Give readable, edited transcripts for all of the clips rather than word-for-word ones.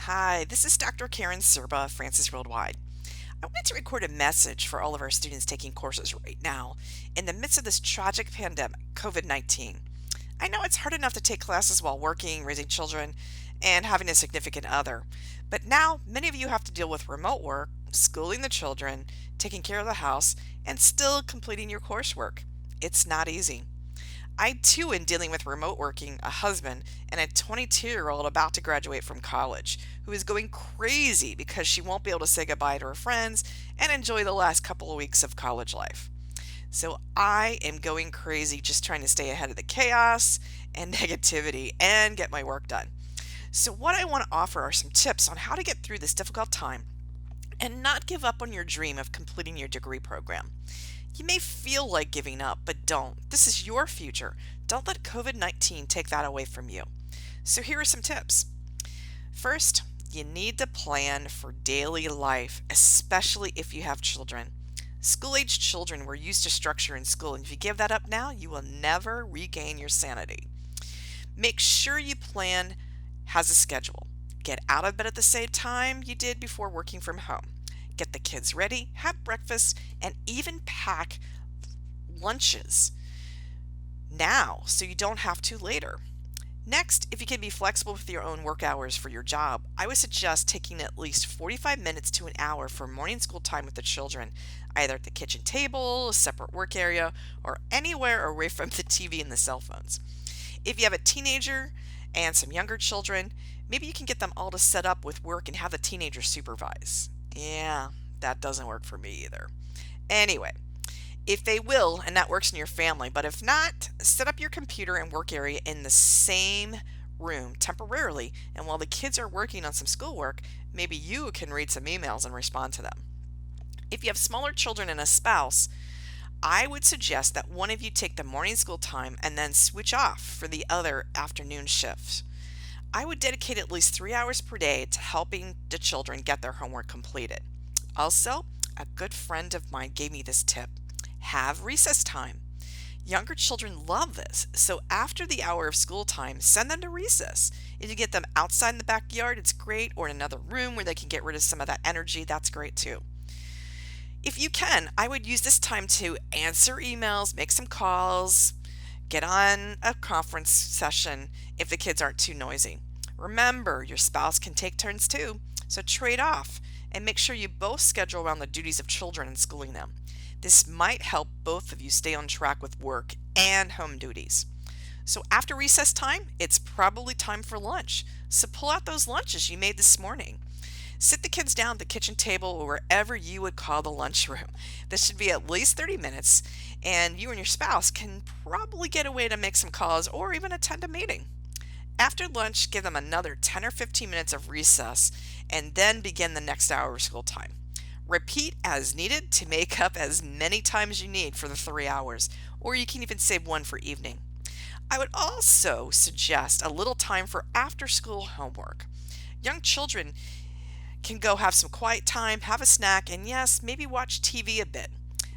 Hi, this is Dr. Karen Serba, Francis Worldwide. I wanted to record a message for all of our students taking courses right now in the midst of this tragic pandemic, COVID-19. I know it's hard enough to take classes while working, raising children, and having a significant other, but now many of you have to deal with remote work, schooling the children, taking care of the house, and still completing your coursework. It's not easy. I too am dealing with remote working, a husband, and a 22-year-old about to graduate from college who is going crazy because she won't be able to say goodbye to her friends and enjoy the last couple of weeks of college life. So I am going crazy just trying to stay ahead of the chaos and negativity and get my work done. So, what I want to offer are some tips on how to get through this difficult time and not give up on your dream of completing your degree program. You may feel like giving up, but don't. This is your future. Don't let COVID-19 take that away from you. So here are some tips. First, you need to plan for daily life, especially if you have children. School-aged children were used to structure in school, and if you give that up now, you will never regain your sanity. Make sure you plan has a schedule. Get out of bed at the same time you did before working from home. Get the kids ready, have breakfast, and even pack lunches now so you don't have to later. Next, if you can be flexible with your own work hours for your job, I would suggest taking at least 45 minutes to an hour for morning school time with the children, either at the kitchen table, a separate work area, or anywhere away from the TV and the cell phones. If you have a teenager and some younger children, maybe you can get them all to set up with work and have the teenager supervise. Yeah, that doesn't work for me either. Anyway, if they will, and that works in your family, but if not, set up your computer and work area in the same room temporarily, and while the kids are working on some schoolwork, maybe you can read some emails and respond to them. If you have smaller children and a spouse, I would suggest that one of you take the morning school time and then switch off for the other afternoon shift. I would dedicate at least 3 hours per day to helping the children get their homework completed. Also, a good friend of mine gave me this tip. Have recess time. Younger children love this, so after the hour of school time, send them to recess. If you get them outside in the backyard, it's great, or in another room where they can get rid of some of that energy, that's great too. If you can, I would use this time to answer emails, make some calls, get on a conference session if the kids aren't too noisy. Remember, your spouse can take turns too, so trade off and make sure you both schedule around the duties of children and schooling them. This might help both of you stay on track with work and home duties. So after recess time, it's probably time for lunch. So pull out those lunches you made this morning. Sit the kids down at the kitchen table or wherever you would call the lunchroom. This should be at least 30 minutes, and you and your spouse can probably get away to make some calls or even attend a meeting. After lunch, give them another 10 or 15 minutes of recess and then begin the next hour of school time. Repeat as needed to make up as many times you need for the 3 hours, or you can even save one for evening. I would also suggest a little time for after school homework. Young children can go have some quiet time, have a snack, and yes, maybe watch TV a bit.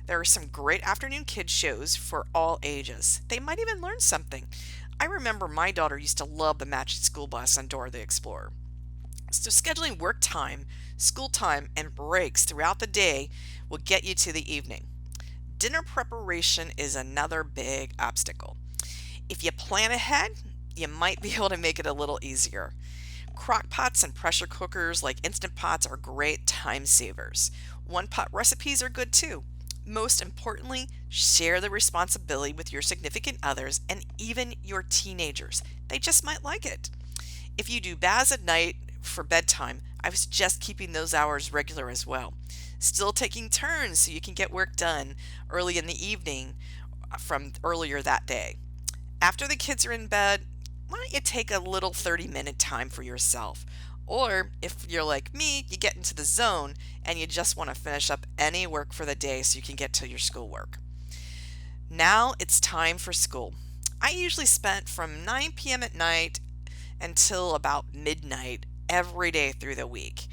There are some great afternoon kids shows for all ages. They might even learn something. I remember my daughter used to love the Magic School Bus on Dora the Explorer. So scheduling work time, school time, and breaks throughout the day will get you to the evening. Dinner preparation is another big obstacle. If you plan ahead, you might be able to make it a little easier. Crock pots and pressure cookers like Instant Pots are great time savers. One pot recipes are good too. Most importantly, share the responsibility with your significant others and even your teenagers. They just might like it. If you do baths at night for bedtime, I would suggest keeping those hours regular as well. Still taking turns so you can get work done early in the evening from earlier that day. After the kids are in bed, why don't you take a little 30-minute time for yourself? Or if you're like me, you get into the zone and you just want to finish up any work for the day so you can get to your schoolwork. Now it's time for school. I usually spent from 9 p.m. at night until about midnight every day through the week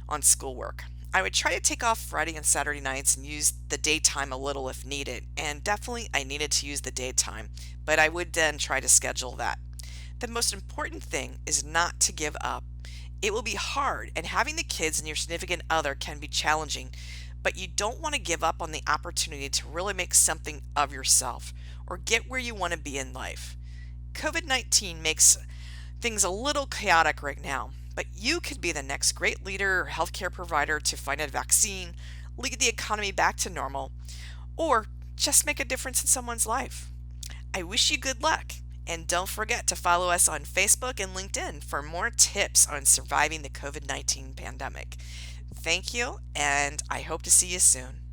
on schoolwork. I would try to take off Friday and Saturday nights and use the daytime a little if needed, and definitely I needed to use the daytime, but I would then try to schedule that. The most important thing is not to give up It will be hard, and having the kids and your significant other can be challenging, but you don't want to give up on the opportunity to really make something of yourself or get where you want to be in life. COVID 19 makes things a little chaotic right now, but you could be the next great leader or healthcare provider to find a vaccine, lead the economy back to normal, or just make a difference in someone's life. I wish you good luck. And don't forget to follow us on Facebook and LinkedIn for more tips on surviving the COVID 19 pandemic. Thank you, and I hope to see you soon.